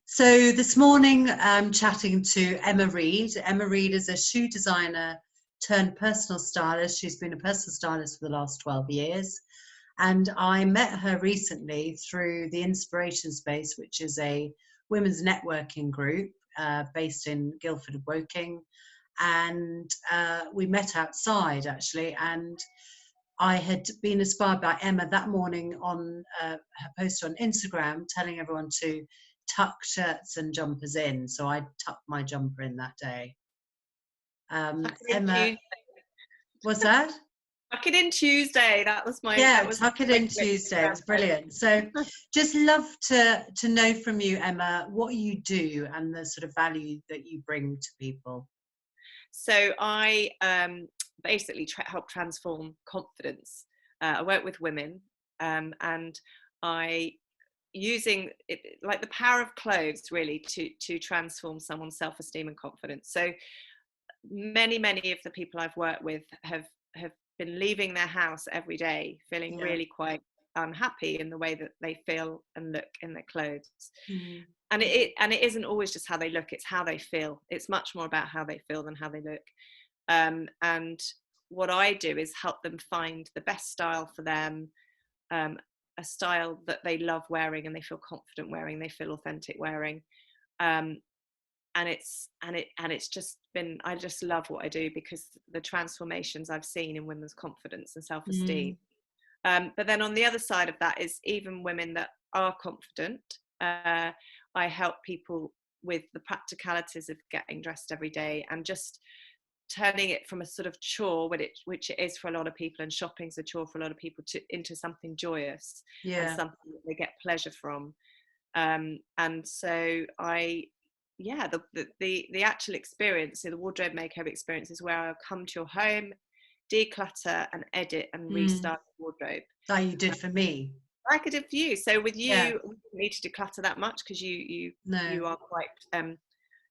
So this morning I'm chatting to Emma Reed. Emma Reed is a shoe designer turned personal stylist. She's been a personal stylist for the last 12 years. And I met her recently through the Inspiration Space, which is a women's networking group based in Guildford and Woking. And we met outside, actually. And I had been inspired by Emma that morning on her post on Instagram telling everyone to tuck shirts and jumpers in. So I tucked my jumper in that day. Emma, what's that? Tuck it in Tuesday. That was my tuck it in Tuesday. It was brilliant. So just love to know from you, Emma, what you do and the sort of value that you bring to people. So I basically help transform confidence. I work with women and I using it, like the power of clothes really to transform someone's self-esteem and confidence. So many of the people I've worked with have been leaving their house every day feeling really quite unhappy in the way that they feel and look in their clothes. And it isn't always just how they look, it's how they feel. It's much more about how they feel than how they look. And what I do is help them find the best style for them, a style that they love wearing and they feel confident wearing, they feel authentic wearing. And it's just been, I just love what I do because the transformations I've seen in women's confidence and self-esteem. But then on the other side of that is even women that are confident. I help people with the practicalities of getting dressed every day and just turning it from a sort of chore, which it is for a lot of people, and shopping's a chore for a lot of people, into something joyous and something that they get pleasure from. And so the actual experience, so the wardrobe makeover experience, is where I'll come to your home, declutter and edit and restart the wardrobe. Like you did for me. Like I did for you. So with you, we don't need to declutter that much because you are quite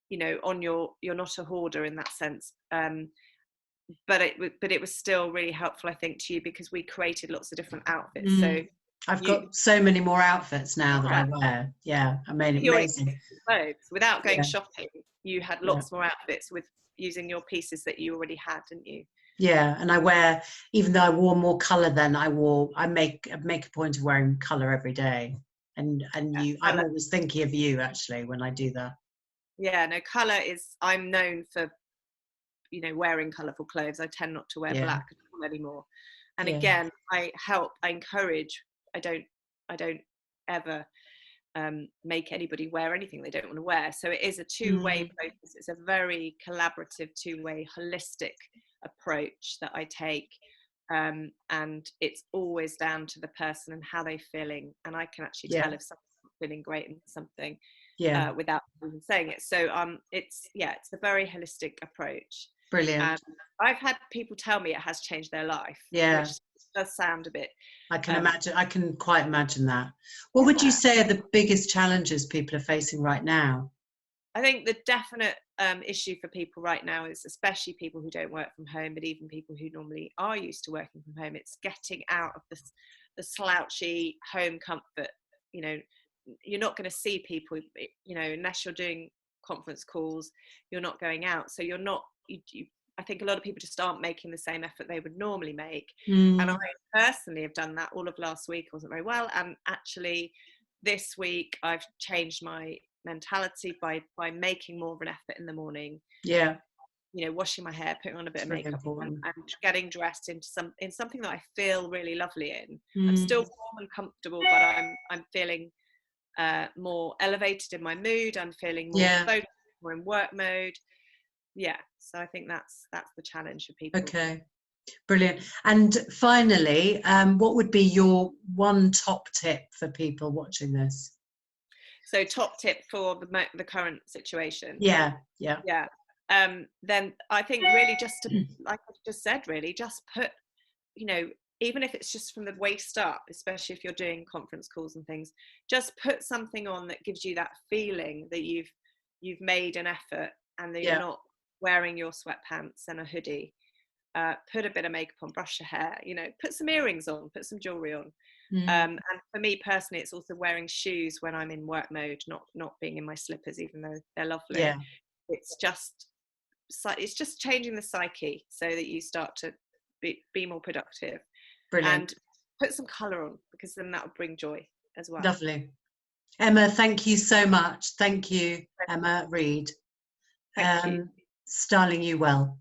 you're not a hoarder in that sense. But it was still really helpful, I think, to you because we created lots of different outfits. So I've got so many more outfits now that I wear. Yeah, I mean, amazing. Clothes. Without going shopping, you had lots more outfits with using your pieces that you already had, didn't you? Yeah, and I wear, even though I wore more colour than I make a point of wearing colour every day. And I'm always thinking of you actually when I do that. Yeah, no, colour is, I'm known for, wearing colourful clothes. I tend not to wear black anymore. And again, I encourage, I don't ever make anybody wear anything they don't want to wear. So it is a two-way process. It's a very collaborative, two-way, holistic approach that I take. And it's always down to the person and how they're feeling. And I can actually tell if someone's feeling great and something without even saying it. So it's a very holistic approach. Brilliant. I've had people tell me it has changed their life. Yeah. Which does sound a bit. I can imagine. I can quite imagine that. What would you say are the biggest challenges people are facing right now? I think the definite issue for people right now is, especially people who don't work from home, but even people who normally are used to working from home, it's getting out of the slouchy home comfort. You're not going to see people, unless you're doing conference calls, you're not going out. So you're not, I think a lot of people just aren't making the same effort they would normally make. And I personally have done that all of last week. I wasn't very well. And actually this week I've changed my mentality by making more of an effort in the morning. Yeah. Washing my hair, putting on a bit of makeup and getting dressed in something that I feel really lovely in. I'm still warm and comfortable, but I'm feeling more elevated in my mood. I'm feeling more focused, more in work mode. So I think that's the challenge for people. Okay, brilliant. And finally, what would be your one top tip for people watching this? So top tip for the current situation. Yeah. Then I think really just to, like I just said, really just put, even if it's just from the waist up, especially if you're doing conference calls and things, just put something on that gives you that feeling that you've made an effort and that you're not wearing your sweatpants and a hoodie. Put a bit of makeup on, brush your hair, put some earrings on, put some jewelry on. And for me personally, it's also wearing shoes when I'm in work mode, not being in my slippers, even though they're lovely. Yeah. It's just changing the psyche so that you start to be more productive. Brilliant. And put some colour on, because then that will bring joy as well. Lovely. Emma, thank you so much. Thank you, Emma Reed. Thank you. Styling you well.